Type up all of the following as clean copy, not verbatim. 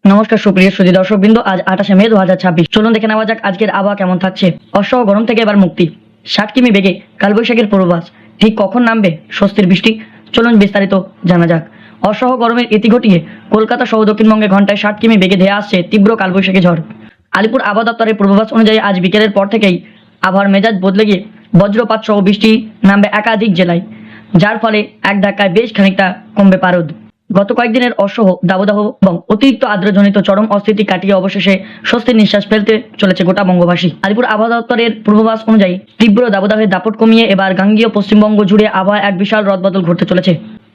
নমস্কার সুপ্রিয় সুধী দর্শকবৃন্দ, আজ 28শে মে 2026। চলুন দেখে নেওয়া যাক আজকের আবহাওয়া কেমন থাকছে। অসহ গরম থেকে এবার মুক্তি, 60 কিমি বেগে কালবৈশাখীর পূর্বাভাস। ঠিক কখন নামবে স্বস্তির বৃষ্টি, চলুন বিস্তারিত জানা যাক। অসহ গরমের ইতি ঘটিয়ে কলকাতা সহ দক্ষিণবঙ্গে ঘন্টায় 60 কিমি বেগে ধেয়ে আসছে তীব্র কালবৈশাখী ঝড়। আলিপুর আবহাওয়া দপ্তরের পূর্বাভাস অনুযায়ী আজ বিকেলের পর থেকেই আবহাওয়ার মেজাজ বদলে গিয়ে বজ্রপাত সহ বৃষ্টি নামবে একাধিক জেলায়, যার ফলে এক ধাক্কায় বেশ খানিকটা কমবে পারদ। গত কয়েকদিনের অসহ দাবদাহ এবং অতিরিক্ত আর্দ্রজনিত চরম অস্থিতি কাটিয়ে অবশেষে স্বস্তির নিঃশ্বাস ফেলতে চলেছে গোটা বঙ্গবাসী। আলিপুর আবহাওয়া দপ্তরের পূর্বাভাস অনুযায়ী তীব্র দাবদাহের দাপট কমিয়ে এবার গাঙ্গীয় পশ্চিমবঙ্গ জুড়ে আবহাওয়া এক বিশাল রদবদল ঘটতে চলেছে।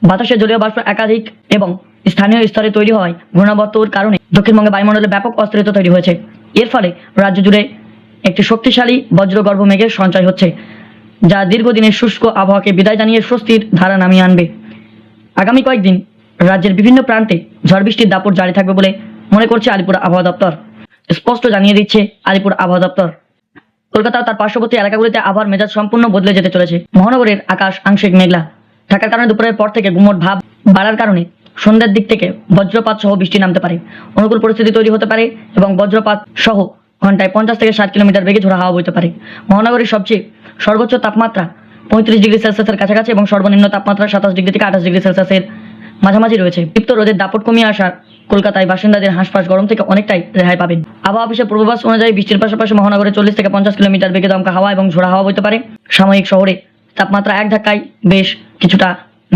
বাতাসে জলীয় বাষ্প একাধিক এবং স্থানীয় স্তরে তৈরি হওয়ায় ঘূর্ণাবর্তর কারণে দক্ষিণবঙ্গে বায়ুমণ্ডলে ব্যাপক অস্থিরতা তৈরি হয়েছে। এর ফলে রাজ্য জুড়ে একটি শক্তিশালী বজ্রগর্ভ মেঘের সঞ্চয় হচ্ছে, যা দীর্ঘদিনের শুষ্ক আবহাওয়াকে বিদায় জানিয়ে স্বস্তির ধারা নামিয়ে আনবে। আগামী কয়েকদিন রাজ্যের বিভিন্ন প্রান্তে ঝড় বৃষ্টির দাপট জারি থাকবে বলে মনে করছে আলিপুর আবহাওয়া দপ্তর। স্পষ্ট জানিয়ে দিচ্ছে আলিপুর আবহাওয়া দপ্তর, কলকাতা ও তার পার্শ্ববর্তী এলাকাগুলিতে আবহাওয়ার মেজাজ সম্পূর্ণ বদলে যেতে চলেছে। মহানগরের আকাশ আংশিক মেঘলা থাকার কারণে দুপুরের পর থেকে গুমট ভাব বাড়ার কারণে সন্ধ্যার দিক থেকে বজ্রপাত সহ বৃষ্টি নামতে পারে, অনুকূল পরিস্থিতি তৈরি হতে পারে এবং বজ্রপাত সহ ঘন্টায় 50 থেকে 60 কিলোমিটার বেগে ঝোড়ো হাওয়া বইতে পারে। মহানগরের সবচেয়ে সর্বোচ্চ তাপমাত্রা 35 ডিগ্রি সেলসিয়াসের কাছাকাছি এবং সর্বনিম্ন তাপমাত্রা 27 ডিগ্রি থেকে 28 ডিগ্রি সেলসিয়াসের মাঝামাঝি রয়েছে। তীব্র রোদের দাপট কমিয়ে আসা কলকাতায় বাসিন্দাদের হাঁসফাঁস গরম থেকে অনেকটাই রেহাই পাবেন। আবহাওয়া অফিসের পূর্বাভাস অনুযায়ী বৃষ্টির পাশাপাশি মহানগরে 40 থেকে 50 কিলোমিটার বেগে দমকা হাওয়া এবং ঝোড়ো হাওয়া বইতে পারে। সাময়িক শহরে তাপমাত্রা এক ধাক্কায় বেশ কিছুটা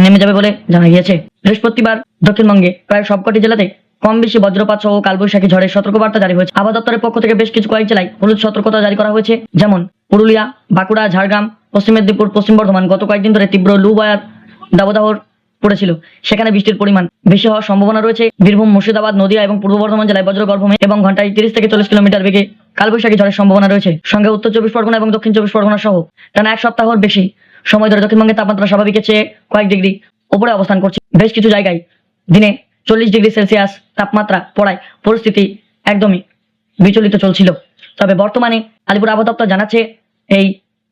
নেমে যাবে বলে জানা গিয়েছে। বৃহস্পতিবার দক্ষিণবঙ্গে প্রায় সবকটি জেলাতে কম বেশি বজ্রপাত সহ কালবৈশাখী ঝড়ের সতর্কবার্তা জারি হয়েছে। আবহাওয়া দপ্তরের পক্ষ থেকে বেশ কিছু কয়েক জেলায় হলুদ সতর্কতা জারি করা হয়েছে, যেমন পুরুলিয়া, বাঁকুড়া, ঝাড়গ্রাম, পশ্চিম মেদিনীপুর, পশ্চিম বর্ধমান। গত কয়েকদিন ধরে তীব্র লু বয়ার দাবদাহ পড়েছিল, সেখানে বৃষ্টির পরিমাণ বেশি হওয়ার সম্ভাবনা রয়েছে। বীরভূম, মুর্শিদাবাদ, নদিয়া এবং পূর্ব বর্ধমান জেলায় বজ্রগর্ভ মেঘ এবং ঘন্টায় 30 থেকে 40 কিলোমিটার বেগে কালবৈশাখী ঝড়ের সম্ভাবনা রয়েছে। সঙ্গে উত্তর 24 পরগনা এবং দক্ষিণ 24 পরগনা সহ টানা এক সপ্তাহের বেশি সময় ধরে দক্ষিণবঙ্গের তাপমাত্রা স্বাভাবিকের চেয়ে কয়েক ডিগ্রি উপরে অবস্থান করছে। বেশ কিছু জায়গায় দিনে 40 ডিগ্রি সেলসিয়াস তাপমাত্রা পড়ায় পরিস্থিতি একদমই বিচলিত চলছিল। তবে বর্তমানে আলিপুর আবহাওয়া দপ্তর জানাচ্ছে এই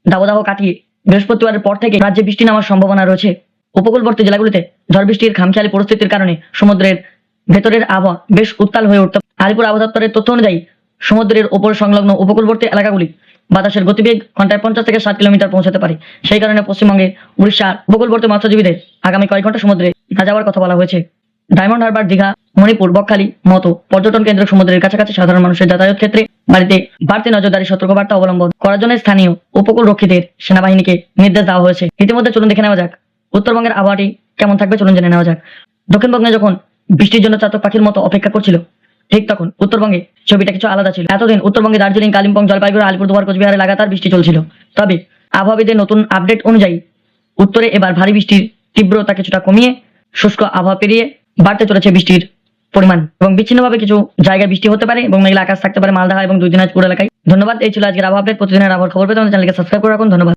দাবদাহ কাটিয়ে বৃহস্পতিবারের পর থেকে রাজ্যে বৃষ্টি নামার সম্ভাবনা রয়েছে। উপকূলবর্তী জেলাগুলিতে ঝড় বৃষ্টির খামখেয়ালি পরিস্থিতির কারণে সমুদ্রের ভেতরের আবহাওয়া বেশ উত্তাল হয়ে উঠতে। আলিপুর আবহাওয়া দপ্তরের তথ্য অনুযায়ী সমুদ্রের ওপর সংলগ্ন উপকূলবর্তী এলাকাগুলি বাতাসের গতিবেগ ঘন্টায় 50 থেকে 60 কিলোমিটার পৌঁছাতে পারে। সেই কারণে পশ্চিমবঙ্গের উড়িষ্যার উপকূলবর্তী মৎস্যজীবীদের আগামী কয়েক ঘন্টা সমুদ্রে না যাওয়ার কথা বলা হয়েছে। ডায়মন্ড হারবার, দীঘা, মণিপুর, বকখালি মতো পর্যটন কেন্দ্র সমুদ্রের কাছাকাছি সাধারণ মানুষের যাতায়াত ক্ষেত্রে বাড়িতে বাড়তি নজরদারি সতর্কবার্তা অবলম্বন করার জন্য স্থানীয় উপকূল রক্ষীদের সেনাবাহিনীকে নির্দেশ দেওয়া হয়েছে। ইতিমধ্যে চলুন দেখে নেওয়া যাক উত্তরবঙ্গের আবহাওয়াটি কেমন থাকবে। চলুন জেনে নেওয়া যাক। দক্ষিণবঙ্গে যখন বৃষ্টির জন্য চাতক পাখির মতো অপেক্ষা করছিল, ঠিক তখন উত্তরবঙ্গে ছবিটা কিছু আলাদা ছিল। এতদিন উত্তরবঙ্গে দার্জিলিং, কালিম্পং, জলপাইগুড়ি, আলিপুরদুয়ার, কোচবিহারে লাগাতার বৃষ্টি চলছিল। তবে আবহাওয়াবিদের নতুন আপডেট অনুযায়ী উত্তরে এবার ভারী বৃষ্টির তীব্রতা কিছুটা কমিয়ে শুষ্ক আবহাওয়া পেরিয়ে বাড়তে চলেছে বৃষ্টির পরিমাণ এবং বিচ্ছিন্নভাবে কিছু জায়গায় বৃষ্টি হতে পারে এবং মেঘলা আকাশ থাকতে পারে মালদা এবং 2 দিনাজপুর এলাকায়। ধন্যবাদ। এই ছিল আজকের আবহাওয়া আপডেট। প্রতিদিনের আবহাওয়ার খবর পেতে আমাদের চ্যানেলকে সাবস্ক্রাইব করে রাখুন। ধন্যবাদ।